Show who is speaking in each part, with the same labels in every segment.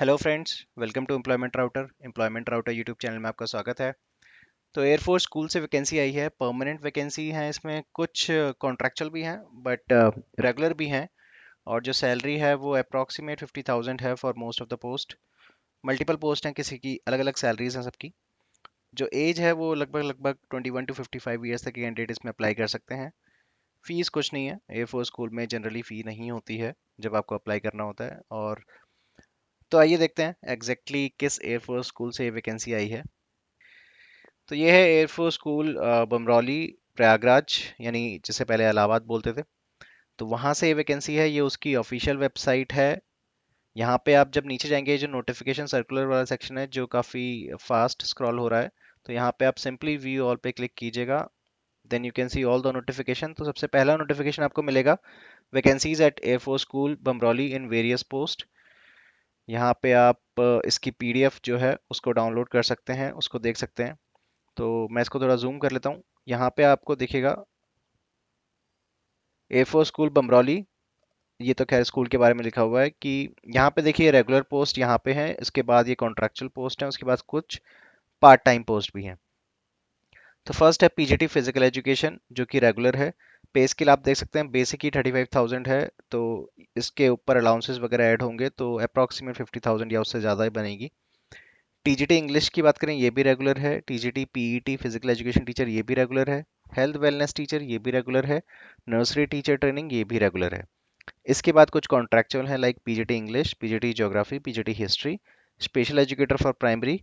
Speaker 1: Hello friends, welcome to employment router YouTube channel में आपका स्वागत है। तो एयरफोर्स स्कूल से वैकेंसी आई है, परमानेंट वैकेंसी है। इसमें कुछ कॉन्ट्रैक्चुअल भी हैं बट रेगुलर भी हैं। और जो सैलरी है वो अप्रॉक्सीमेट 50,000 है for most of the post. Multiple post हैं, किसी की अलग अलग सैलरीज हैं सबकी। जो एज है वो लगभग लगभग 21 to 55 ईयर्स तक के कैंडिडेट इसमें अप्लाई कर सकते हैं। फीस कुछ नहीं है, एयरफोर्स स्कूल में जनरली फ़ी नहीं होती है जब आपको अप्लाई करना होता है। और तो आइए देखते हैं एग्जैक्टली किस एयरफोर्स स्कूल से ये वैकेंसी आई है। तो ये है एयरफोर्स स्कूल बमरौली, प्रयागराज, यानी जिसे पहले इलाहाबाद बोलते थे। तो वहाँ से ये वैकेंसी है, ये उसकी ऑफिशियल वेबसाइट है। यहाँ पे आप जब नीचे जाएंगे, जो नोटिफिकेशन सर्कुलर वाला सेक्शन है जो काफ़ी फास्ट स्क्रॉल हो रहा है, तो यहाँ पे आप सिंपली व्यू ऑल पे क्लिक कीजिएगा। Then you can see all the notification. तो सबसे पहला नोटिफिकेशन आपको मिलेगा, vacancies at air force school Bamrauli in various post. यहाँ पे आप इसकी पीडीएफ जो है उसको डाउनलोड कर सकते हैं, उसको देख सकते हैं। तो मैं इसको थोड़ा जूम कर लेता हूँ। यहाँ पे आपको दिखेगा ए फोर स्कूल बमरौली। ये तो खैर स्कूल के बारे में लिखा हुआ है कि यहाँ पे देखिए रेगुलर पोस्ट यहाँ पे है, इसके बाद ये कॉन्ट्रैक्चुअल पोस्ट है, उसके बाद कुछ पार्ट टाइम पोस्ट भी हैं। तो फर्स्ट है पीजीटी फिजिकल एजुकेशन, जो कि रेगुलर है। पे स्केल आप देख सकते हैं, बेसिक ही 35,000 है। तो इसके ऊपर अलाउंसेस वगैरह ऐड होंगे तो अप्रॉक्सीमेट 50,000 या उससे ज़्यादा ही बनेगी। टीजीटी इंग्लिश की बात करें, ये भी रेगुलर है। TGT PET physical education teacher, ये भी रेगुलर है। हेल्थ वेलनेस टीचर, ये भी रेगुलर है। नर्सरी टीचर ट्रेनिंग, ये भी रेगुलर है। इसके बाद कुछ कॉन्ट्रैक्चुअल है, like PGT English, PGT geography, PGT history, special educator for primary.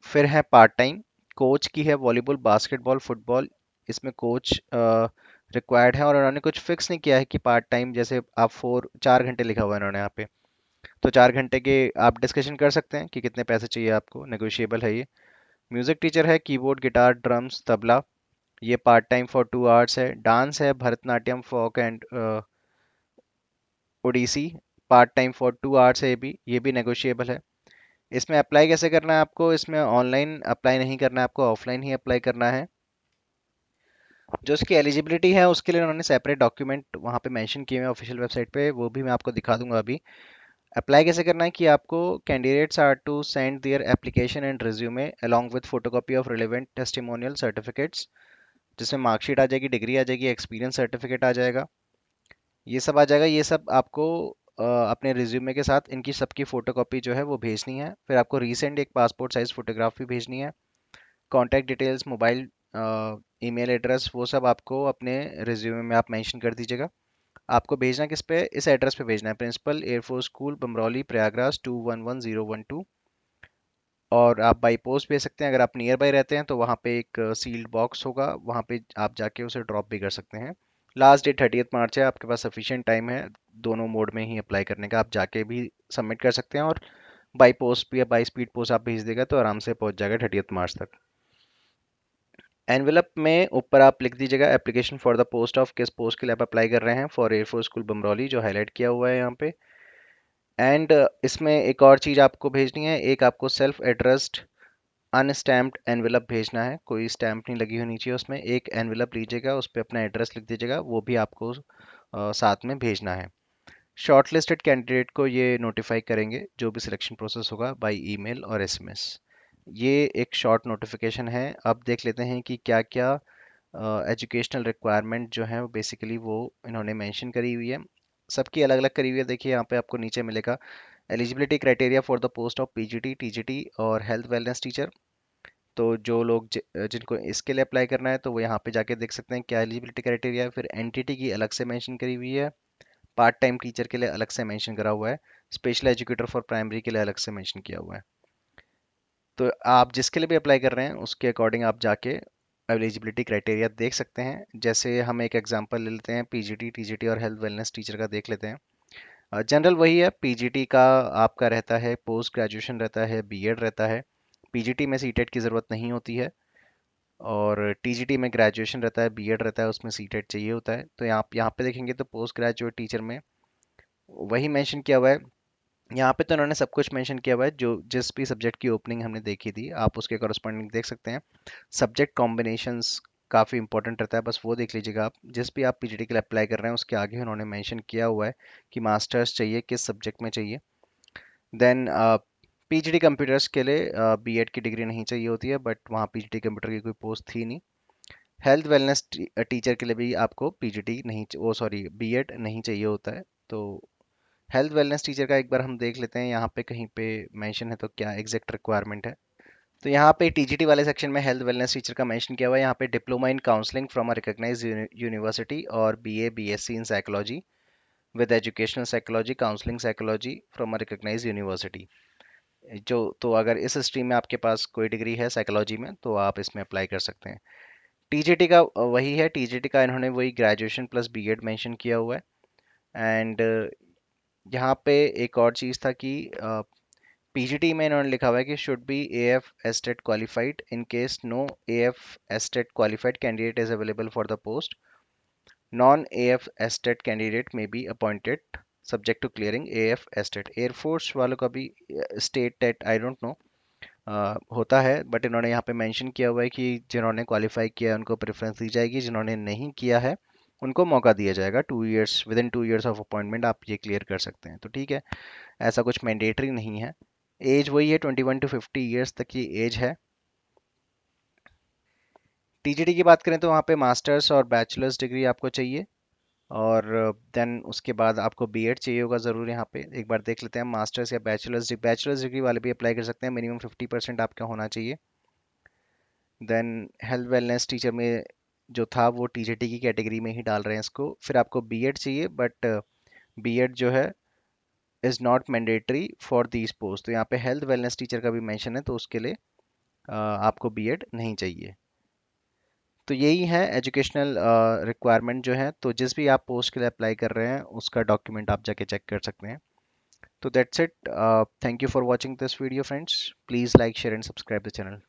Speaker 1: फिर है पार्ट टाइम। कोच की है वॉलीबॉल, बास्केटबॉल, फुटबॉल। इसमें कोच रिक्वायर्ड है, और उन्होंने कुछ फिक्स नहीं किया है कि पार्ट टाइम जैसे आप 4 घंटे लिखा हुआ है इन्होंने यहाँ पे। तो 4 घंटे के आप डिस्कशन कर सकते हैं कि कितने पैसे चाहिए आपको, नेगोशिएबल है ये। म्यूजिक टीचर है, कीबोर्ड, गिटार, ड्रम्स, तबला। ये पार्ट टाइम फॉर 2 आवर्स है। डांस है, Bharatanatyam, folk and Odissi. Part time for 2 hours है, ये भी नेगोशिएबल है। इसमें अप्लाई कैसे करना है आपको, इसमें ऑनलाइन अप्लाई नहीं करना है आपको, ऑफलाइन ही अप्लाई करना है। जो इसकी एलिजिबिलिटी है उसके लिए उन्होंने सेपरेट डॉक्यूमेंट वहाँ पे मेंशन किए हुए हैं ऑफिशियल वेबसाइट पे, वो भी मैं आपको दिखा दूंगा अभी। अप्लाई कैसे करना है कि आपको candidates are to send their application and resume along with photocopy of relevant testimonial certificates, जिसमें मार्कशीट आ जाएगी, डिग्री आ जाएगी, एक्सपीरियंस सर्टिफिकेट आ जाएगा। ये सब आ जाएगा। ये सब आपको अपने रिज्यूमे के साथ इनकी सबकी फ़ोटोकॉपी जो है वो भेजनी है। फिर आपको रीसेंट एक पासपोर्ट साइज़ फ़ोटोग्राफ भी भेजनी है। Contact details, mobile, email address, वो सब आपको अपने रिज्यूमे में आप मेंशन कर दीजिएगा। आपको भेजना किस पे, इस एड्रेस पे भेजना है, principal air force school Bamrauli Prayagraj 211012। और आप बाई पोस्ट भेज सकते हैं, अगर आप नियर बाई रहते हैं तो वहाँ पे एक सील्ड बॉक्स होगा, वहाँ पे आप जाके उसे ड्रॉप भी कर सकते हैं। लास्ट डेट 30 मार्च है, आपके पास सफिशिएंट टाइम है दोनों मोड में ही अप्लाई करने का। आप जाके भी सबमिट कर सकते हैं, और बाई पोस्ट भी या बाई स्पीड पोस्ट आप भेज देगा तो आराम से पहुंच जाएगा 30 मार्च तक। एनवेलप में ऊपर आप लिख दीजिएगा application for the post of, किस पोस्ट के लिए आप अप्लाई कर रहे हैं, फॉर एयरफोर्स स्कूल बमरौली, जो हाईलाइट किया हुआ है यहाँ पे। एंड इसमें एक और चीज़ आपको भेजनी है, एक आपको सेल्फ एड्रेस्ड अनस्टैम्प्ड एनवेलप भेजना है, कोई स्टैम्प नहीं लगी होनी चाहिए उसमें। एक एनवेलप लीजिएगा, उस पर अपना एड्रेस लिख दीजिएगा, वो भी आपको साथ में भेजना है। शॉर्टलिस्टेड कैंडिडेट को ये नोटिफाई करेंगे जो भी सिलेक्शन प्रोसेस होगा, बाय ईमेल और एसएमएस। ये एक शॉर्ट नोटिफिकेशन है। अब देख लेते हैं कि क्या क्या एजुकेशनल रिक्वायरमेंट जो है बेसिकली वो इन्होंने मेंशन करी हुई है। सबकी अलग अलग करी हुई है। देखिए यहाँ पे आपको नीचे मिलेगा eligibility criteria for the post of PGT, TGT और हेल्थ वेलनेस टीचर। तो जो लोग जिनको इसके लिए अप्लाई करना है तो वो यहाँ पे जाके देख सकते हैं क्या एलिजिबिलिटी क्राइटेरिया है। फिर एनटीटी की अलग से मेंशन करी हुई है, पार्ट टाइम टीचर के लिए अलग से मेंशन करा हुआ है, स्पेशल एजुकेटर फॉर प्राइमरी के लिए अलग से मेंशन किया हुआ है। तो आप जिसके लिए भी अप्लाई कर रहे हैं उसके अकॉर्डिंग आप जाके एलिजिबिलिटी क्राइटेरिया देख सकते हैं। जैसे हम एक एग्जांपल ले लेते हैं, पीजीटी, टीजीटी और हेल्थ वेलनेस टीचर का देख लेते हैं। जनरल वही है, पीजीटी का आपका रहता है, पोस्ट ग्रेजुएशन रहता है, बीएड रहता है। पीजीटी में सीटेट की ज़रूरत नहीं होती है, और टीजीटी में ग्रेजुएशन रहता है, बीएड रहता है, उसमें सीटेट चाहिए होता है। तो यहाँ पे देखेंगे तो पोस्ट ग्रेजुएट टीचर में वही मेंशन किया हुआ है। यहाँ पे तो इन्होंने सब कुछ मेंशन किया हुआ है, जो जिस भी सब्जेक्ट की ओपनिंग हमने देखी थी आप उसके कॉरस्पॉन्डिंग देख सकते हैं। सब्जेक्ट कॉम्बिनेशंस काफ़ी इंपॉर्टेंट रहता है, बस वो देख लीजिएगा आप। जिस भी आप पीजीटी के लिए अप्लाई कर रहे हैं उसके आगे उन्होंने मेंशन किया हुआ है कि मास्टर्स चाहिए, किस सब्जेक्ट में चाहिए। देन पीजीडी कंप्यूटर्स के लिए बीएड की डिग्री नहीं चाहिए होती है, बट वहाँ पीजीडी कंप्यूटर की कोई पोस्ट थी नहीं। हेल्थ वेलनेस टीचर के लिए भी आपको पीजीडी नहीं, वो सॉरी, बीएड नहीं चाहिए होता है। तो हेल्थ वेलनेस टीचर का एक बार हम देख लेते हैं, यहाँ पे कहीं पे मेंशन है तो क्या एग्जैक्ट रिक्वायरमेंट है। तो यहाँ पे टीजीटी वाले सेक्शन में हेल्थ वेलनेस टीचर का मेंशन किया हुआ है। यहाँ पे diploma in counselling from a recognised university और BA BSc in psychology with educational psychology counselling psychology from a recognised university. जो तो अगर इस स्ट्रीम में आपके पास कोई डिग्री है साइकोलॉजी में तो आप इसमें अप्लाई कर सकते हैं। टीजीटी का वही है, टीजीटी का इन्होंने वही ग्रेजुएशन प्लस बीएड मेंशन किया हुआ है। एंड यहाँ पे एक और चीज़ था कि पीजीटी में इन्होंने लिखा हुआ है कि should be AF estate qualified. In case no AF estate qualified candidate is available for the post, non AF estate candidate may be appointed subject to clearing AF estate. Air force वालों का भी state TET I don't know होता है, but इन्होंने यहाँ पे mention किया हुआ है कि जिन्होंने क्वालिफाई किया है उनको प्रेफरेंस दी जाएगी, जिन्होंने नहीं किया है उनको मौका दिया जाएगा। 2 years, with in 2 years of appointment आप ये क्लियर कर सकते हैं, तो ठीक है। ऐसा कुछ मैंडेटरी नहीं है। एज वही है, 21 to 50 ईयर्स तक की एज है। टीजीटी की बात करें तो वहाँ पे मास्टर्स और बैचलर्स डिग्री आपको चाहिए, और देन उसके बाद आपको बीएड चाहिए होगा ज़रूर। यहाँ पे एक बार देख लेते हैं, मास्टर्स या बैचलर्स डिग्री वाले भी अप्लाई कर सकते हैं, मिनिमम 50% आपका होना चाहिए। देन हेल्थ वेलनेस टीचर में जो था वो टीजीटी की कैटेगरी में ही डाल रहे हैं इसको। फिर आपको बीएड चाहिए, बट बीएड जो है is not mandatory for these post. तो यहाँ पे हेल्थ वेलनेस टीचर का भी मेंशन है, तो उसके लिए आपको बीएड नहीं चाहिए। तो यही है एजुकेशनल रिक्वायरमेंट जो है। तो जिस भी आप पोस्ट के लिए अप्लाई कर रहे हैं उसका डॉक्यूमेंट आप जाके चेक कर सकते हैं। तो that's it. Thank you for watching this video friends. Please like share and subscribe the channel.